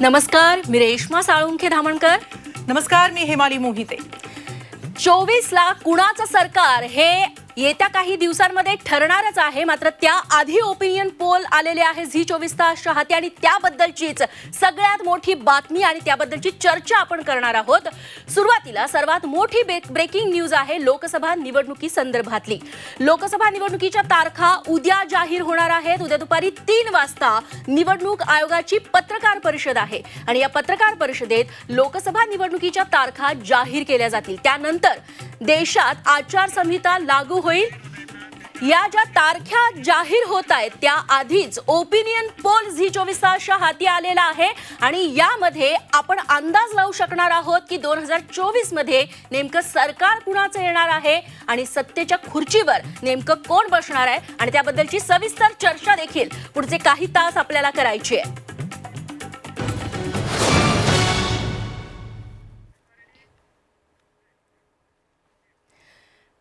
नमस्कार, मी रेश्मा साळुंखे धामणकर. नमस्कार, मी हेमाली मोहिते. 24 ला कुणाचं सरकार हे येत्या काही दिवसांमध्ये ठरणारच आहे. मात्र त्याआधी ओपिनियन पोल आलेले आहे झी 24 तासच्या हाती आणि त्याबद्दलचीच सगळ्यात मोठी बातमी आणि त्याबद्दलची चर्चा आपण करणार आहोत. सुरुवातीला सर्वात मोठी ब्रेकिंग न्यूज आहे लोकसभा निवडणुकी संदर्भातली. लोकसभा निवडणुकीच्या तारखा उद्या जाहीर होणार आहेत. उद्या दुपारी 3 वाजता निवडणूक आयोगाची पत्रकार परिषद आहे आणि या पत्रकार परिषदेत लोकसभा निवडणुकीच्या तारखा जाहीर केल्या जातील. त्यानंतर देशात आचारसंहिता लागू होईल. या ज्या तारखा जाहीर होत आहेत त्या आधीच ओपिनियन पोल झी 24 तासच्या हाती आलेला आहे आणि यामध्ये आपण अंदाज लावू शकणार आहोत की 2024 मध्ये नेमकं सरकार कुणाचं येणार आहे आणि सत्तेच्या खुर्चीवर नेमकं कोण बसणार आहे आणि त्याबद्दलची सविस्तर चर्चा देखील पुढचे काही तास आपल्याला करायची आहे.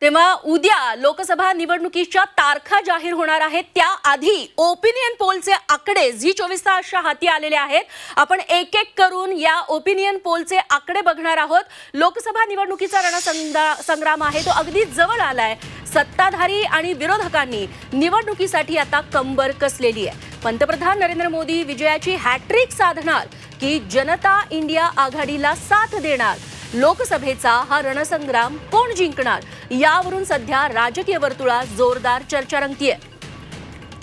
तेव्हा उद्या लोकसभा निवडणुकीच्या तारखा जाहीर होणार आहेत. त्याआधी ओपिनियन पोलचे आकडे झी 24 तासच्या हाती आलेले आहेत. आपण एक एक करून या ओपिनियन पोलचे आकडे बघणार आहोत. लोकसभा निवडणुकीचा रणसंग्राम आहे तो अगदी जवळ आलाय. सत्ताधारी आणि विरोधकांनी निवडणुकीसाठी आता कंबर कसलेली आहे. पंतप्रधान नरेंद्र मोदी विजयाची हॅट्रिक साधणार की जनता इंडिया आघाडीला साथ देणार? लोकसभेचा हा रणसंग्राम कोण जिंकणार यावरून सध्या राजकीय वर्तुळात जोरदार चर्चा रंगतीये.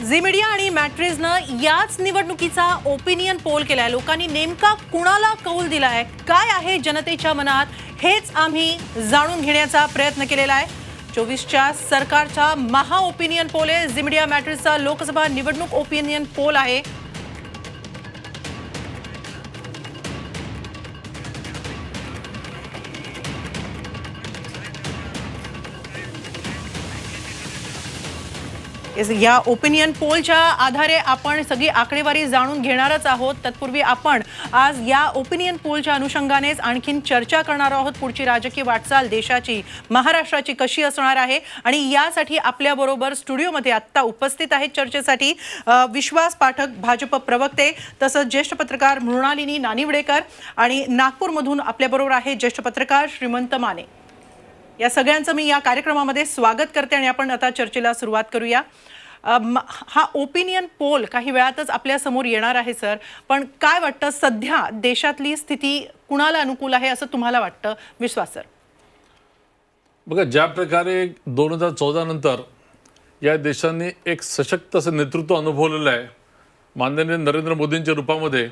झी मीडिया आणि मॅट्रिजनं याच निवडणुकीचा ओपिनियन पोल केलाय. लोकांनी नेमका कुणाला कौल दिलाय, काय आहे जनतेच्या मनात, हेच आम्ही जाणून घेण्याचा प्रयत्न केलेला आहे. 24च्या सरकारचा महा ओपिनियन पोल आहे. झी मीडिया मॅट्रिजचा लोकसभा निवडणूक ओपिनियन पोल आहे. या ओपिनियन पोलच्या आधारे आपण सगळी आकडेवारी जाणून घेणारच आहोत. तत्पूर्वी आपण आज या ओपिनियन पोलच्या अनुषंगानेच आणखीन चर्चा करणार आहोत. पुढची राजकीय वाटचाल देशाची, महाराष्ट्राची कशी असणार आहे आणि यासाठी आपल्याबरोबर स्टुडिओमध्ये आत्ता उपस्थित आहेत चर्चेसाठी विश्वास पाठक, भाजप प्रवक्ते, तसंच ज्येष्ठ पत्रकार मृणालिनी नानिवडेकर आणि नागपूरमधून आपल्याबरोबर आहे ज्येष्ठ पत्रकार श्रीमंत माने. या सगळ्यांचं मी या कार्यक्रमामध्ये स्वागत करते आणि आपण आता चर्चेला सुरुवात करूया. हा ओपिनियन पोल काही वेळातच आपल्या समोर येणार आहे सर, पण काय वाटतं सध्या देशातली स्थिती कुणाला अनुकूल आहे असं तुम्हाला वाटतं? विश्वास सर. बघा, ज्या प्रकारे 2014 नंतर या देशाने एक सशक्त असं नेतृत्व अनुभवलेलं आहे माननीय नरेंद्र मोदींच्या रूपामध्ये,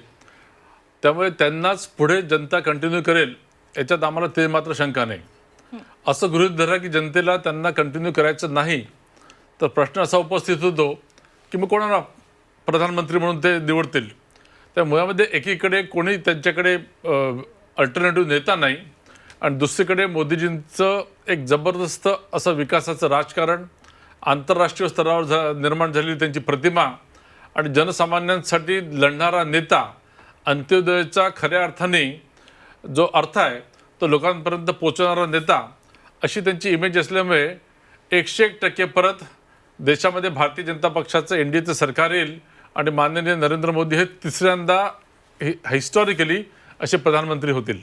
त्यामुळे त्यांनाच पुढे जनता कंटिन्यू करेल याच्यात आम्हाला ते मात्र शंका नाही. असं गृहीत धरा की जनतेला त्यांना कंटिन्यू करायचं नाही तर प्रश्न असा उपस्थित होतो की मग कोणाला प्रधानमंत्री म्हणून ते निवडतील. त्या मुळामध्ये एकीकडे कोणी त्यांच्याकडे अल्टरनेटिव्ह नेता नाही आणि दुसरीकडे मोदीजींचं एक जबरदस्त असं विकासाचं राजकारण, आंतरराष्ट्रीय स्तरावर निर्माण झालेली त्यांची प्रतिमा आणि जनसामान्यांसाठी लढणारा नेता, अंत्योदयाचा खऱ्या अर्थाने जो अर्थ आहे तो लोकांपर्यंत पोहोचवणारा नेता, अशी त्यांची इमेज असल्यामुळे 101% परत देशामध्ये भारतीय जनता पक्षाचं एनडीएचं सरकार येईल आणि माननीय नरेंद्र मोदी हे तिसऱ्यांदा हिस्टॉरिकली असे प्रधानमंत्री होतील.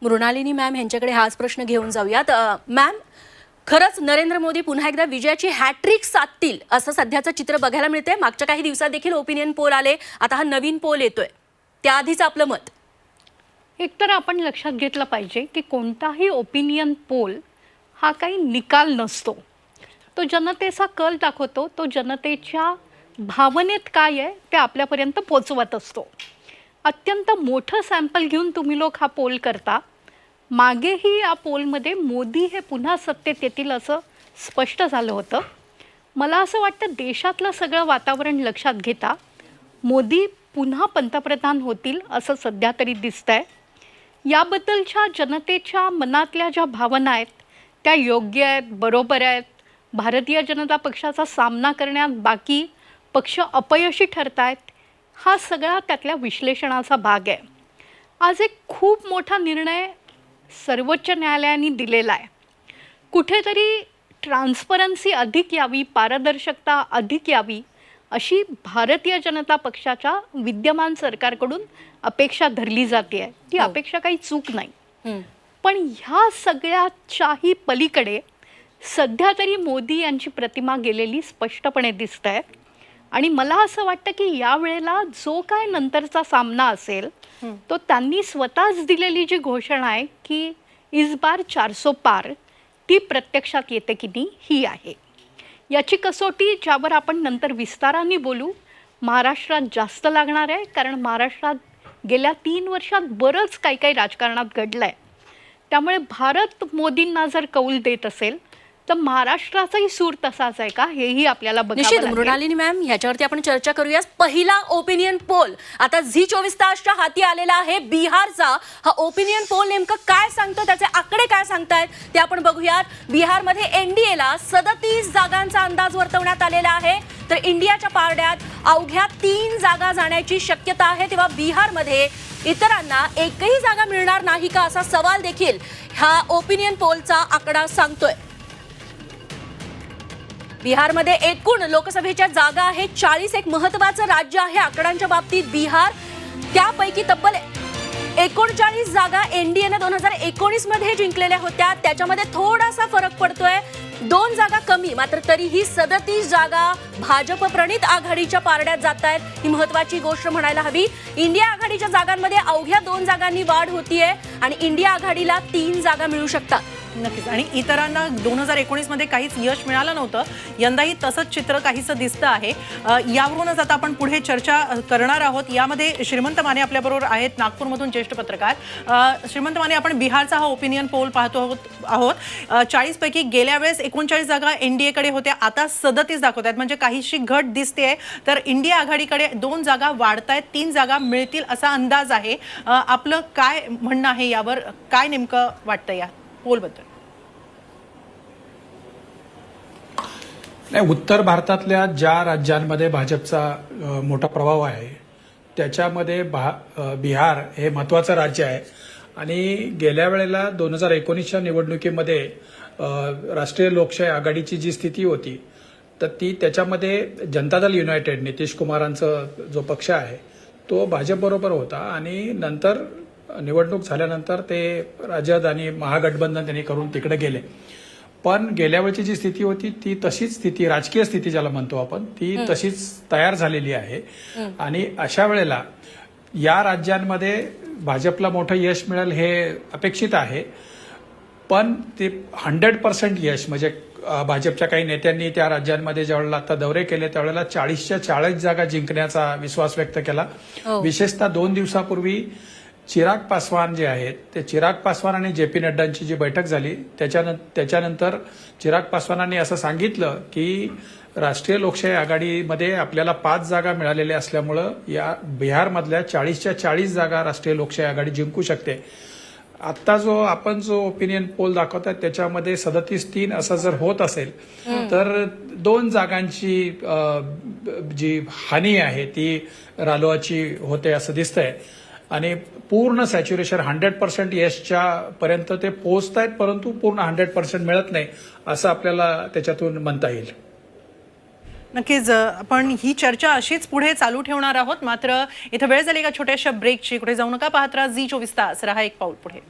मृणालिनी मॅम यांच्याकडे हाच प्रश्न घेऊन जाऊयात. मॅम, खरंच नरेंद्र मोदी पुन्हा एकदा विजयाची हॅट्रिक साधतील असं सध्याचं चित्र बघायला मिळतंय? मागच्या काही दिवसात देखील ओपिनियन पोल आले, आता हा नवीन पोल येतोय, त्याआधीच आपलं मत? एकतर आपण लक्षात घेतलं पाहिजे की कोणताही ओपिनियन पोल हा काही निकाल नसतो. तो जनतेचा कल दाखवतो, तो जनतेच्या भावनेत काय आहे ते आपल्यापर्यंत पोचवत असतो. अत्यंत मोठं सॅम्पल घेऊन तुम्ही लोक हा पोल करता. मागेही या पोलमध्ये मोदी हे पुन्हा सत्तेत येतील असं स्पष्ट झालं होतं. मला असं वाटतं देशातलं सगळं वातावरण लक्षात घेता मोदी पुन्हा पंतप्रधान होतील असं सध्या तरी दिसतंय. याबद्दलच्या जनतेच्या मनातल्या ज्या भावना आहेत त्या योग्य आहेत, बरोबर आहेत. भारतीय जनता पक्षाचा सामना करण्यात बाकी पक्ष अपयशी ठरत आहेत, हा सगळा त्यातल्या विश्लेषणाचा भाग आहे. आज एक खूप मोठा निर्णय सर्वोच्च न्यायालयाने दिलेला आहे. कुठेतरी ट्रान्सपरन्सी अधिक यावी, पारदर्शकता अधिक यावी अशी भारतीय जनता पक्षाच्या विद्यमान सरकारकडून अपेक्षा धरली जाते आहे. ती अपेक्षा काही चूक नाही. पण ह्या सगळ्याच्याही पलीकडे सध्या तरी मोदी यांची प्रतिमा गेलेली स्पष्टपणे दिसत आहे. आणि मला असं वाटतं की यावेळेला जो काय नंतरचा सामना असेल तो त्यांनी स्वतःच दिलेली जी घोषणा आहे की इस बार 400 पार, ती प्रत्यक्षात येते की नाही ही आहे. याची कसोटी ज्यावर आपण नंतर विस्ताराने बोलू महाराष्ट्रात जास्त लागणार आहे, कारण महाराष्ट्रात गेल्या 3 वर्षात बरंच काही काही राजकारणात घडलं आहे. त्यामुळे भारत मोदींना जर कौल देत असेल तर महाराष्ट्राचाही सूर तसाच आहे का हेही आपल्याला निश्चित. बघावं लागेल. मृणालिनी मॅम, ह्याच्यावरती आपण चर्चा करूया. पहिला ओपिनियन पोल आता झी 24 तासच्या हाती आलेला आहे. बिहारचा हा ओपिनियन पोल नेमकं काय सांगतो, त्याचे आकडे काय सांगतायत ते आपण बघूयात. बिहारमध्ये एनडीएला 37 जागांचा अंदाज वर्तवण्यात आलेला आहे, तर इंडियाच्या पारड्यात अवघ्या 3 जागा जाण्याची शक्यता आहे. तेव्हा बिहारमध्ये इतरांना एकही जागा मिळणार नाही का असा सवाल देखील हा ओपिनियन पोलचा आकडा सांगतोय. बिहारमध्ये एकूण लोकसभेच्या जागा आहेत 40. एक महत्त्वाचं राज्य आहे आकड्यांच्या बाबतीत बिहार. त्यापैकी तब्बल 39 जागा एनडीएने 2019 मध्ये जिंकलेल्या होत्या. त्याच्यामध्ये थोडासा फरक पडतोय, 2 जागा कमी, मात्र तरीही 37 जागा भाजप प्रणित आघाडीच्या पारड्यात जात आहेत. ही महत्वाची गोष्ट म्हणायला हवी. इंडिया आघाडीच्या जागांमध्ये अवघ्या 2 जागांनी वाढ होतीये आणि इंडिया आघाडीला 3 जागा मिळू शकतात. नक्कीच. आणि इतरांना 2019 मध्ये काहीच यश मिळालं नव्हतं, यंदाही तसंच चित्र काहीसं दिसतं आहे. यावरूनच आता आपण पुढे चर्चा करणार आहोत. यामध्ये श्रीमंत माने आपल्याबरोबर आहेत, नागपूरमधून ज्येष्ठ पत्रकार. श्रीमंत माने, आपण बिहारचा हा ओपिनियन पोल पाहतो आहोत. 40 पैकी गेल्या वेळेस 39 जागा एनडीएकडे होत्या, आता 37 दाखवत आहेत, म्हणजे काहीशी घट दिसते. तर इंडिया आघाडीकडे 2 जागा वाढत आहेत, 3 जागा मिळतील असा अंदाज आहे. आपलं काय म्हणणं आहे यावर, काय नेमकं वाटतं या पोलबद्दल? नाही, उत्तर भारतातल्या ज्या राज्यांमध्ये भाजपचा मोठा प्रभाव आहे त्याच्यामध्ये बिहार हे महत्त्वाचं राज्य आहे. आणि गेल्या वेळेला 2019च्या निवडणुकीमध्ये राष्ट्रीय लोकशाही आघाडीची जी स्थिती होती तर ती त्याच्यामध्ये जनता दल युनायटेड नितीश कुमारांचा जो पक्ष आहे तो भाजपबरोबर होता. आणि नंतर निवडणूक झाल्यानंतर ते राजद आणि महागठबंधन त्यांनी करून तिकडे गेले. पण गेल्या वेळची जी स्थिती होती ती तशीच स्थिती, राजकीय स्थिती ज्याला म्हणतो आपण, ती तशीच तयार झालेली आहे. आणि अशा वेळेला या राज्यांमध्ये भाजपला मोठं यश मिळेल हे अपेक्षित आहे. पण ते 100% यश म्हणजे भाजपच्या काही नेत्यांनी त्या राज्यांमध्ये ज्यावेळेला आता दौरे केले त्यावेळेला 40च्या 40 जागा जिंकण्याचा विश्वास व्यक्त केला. विशेषतः 2 दिवसापूर्वी चिराग पासवान जे आहेत ते चिराग पासवान आणि JP नड्डांची जी बैठक झाली त्याच्यानंतर चिराग पासवानांनी असं सांगितलं की राष्ट्रीय लोकशाही आघाडीमध्ये आपल्याला 5 जागा मिळालेल्या असल्यामुळं या बिहारमधल्या 40च्या 40 जागा राष्ट्रीय लोकशाही आघाडी जिंकू शकते. आता आपण जो ओपिनियन पोल दाखवतात त्याच्यामध्ये 37-3 असं जर होत असेल तर 2 जागांची जी हानी आहे ती रालोआची होते असं दिसतंय. आणि पूर्ण सॅच्युरेशन 100% यशच्या पर्यंत ते पोहोचत आहेत, परंतु पूर्ण 100% मिळत नाही असं आपल्याला त्याच्यातून म्हणता येईल. नक्कीच. आपण ही चर्चा अशीच पुढे चालू ठेवणार आहोत. मात्र इथं वेळ झाली का छोट्याशा ब्रेकची. कुठे जाऊ नका, पाहत राहा झी 24 तास, रहा एक पाऊल पुढे.